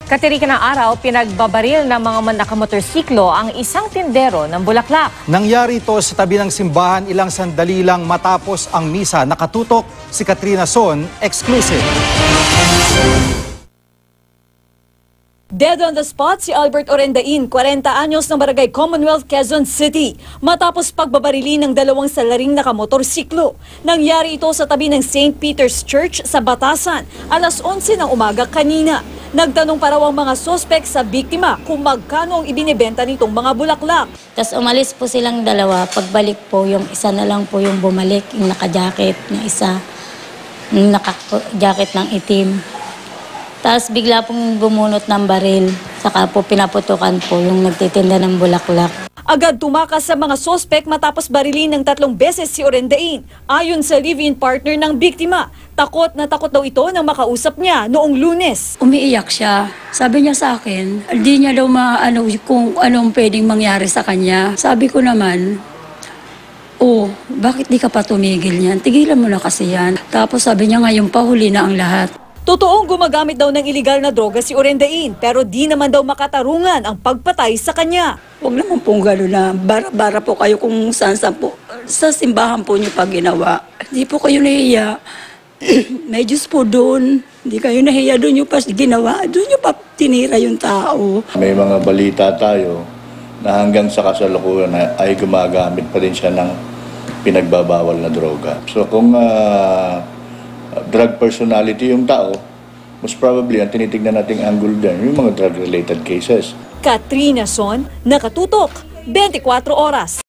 Katirika ng araw, pinagbabaril ng mga nakamotorsiklo ang isang tindero ng Bulaklak. Nangyari ito sa tabi ng simbahan ilang sandali lang matapos ang misa. Nakatutok si Katrina Son, exclusive. Dead on the spot si Albert Orendain, 40 anyos ng barangay Commonwealth, Quezon City, matapos pagbabarili ng dalawang salaring nakamotorsiklo. Nangyari ito sa tabi ng St. Peter's Church sa Batasan, alas 11 ng umaga kanina. Nagtanong pa raw ang mga sospek sa biktima kung magkano ang ibinibenta nitong mga bulaklak. Tapos umalis po silang dalawa. Pagbalik po, yung isa na lang po yung bumalik, yung naka-jacket, yung isa, yung naka-jacket ng itim. Tapos bigla pong bumunot ng baril, saka po pinaputukan po yung nagtitinda ng bulaklak. Agad tumakas sa mga sospek matapos barilin ng 3 beses si Orendain. Ayon sa live-in partner ng biktima, takot na takot daw ito nang makausap niya noong Lunes. Umiiyak siya. Sabi niya sa akin, hindi niya daw maano kung anong pwedeng mangyari sa kanya. Sabi ko naman, bakit di ka pa tumigil niyan? Tigilan mo na kasi yan. Tapos sabi niya ngayon pahuli na ang lahat. Totoong gumagamit daw ng iligal na droga si Orendain, pero di naman daw makatarungan ang pagpatay sa kanya. Huwag naman pong gano'n na bara-bara po kayo kung saan po. Sa simbahan po niyo pag ginawa. Hindi po kayo nahiya. May Diyos po doon. Hindi kayo nahiya doon yung pas ginawa. Doon yung tinira yung tao. May mga balita tayo na hanggang sa kasalukuyan ay gumagamit pa rin siya ng pinagbabawal na droga. So kung drug personality yung tao, most probably ang tinitignan nating angle din, yung mga drug-related cases. Katrina Son, nakatutok, 24 oras.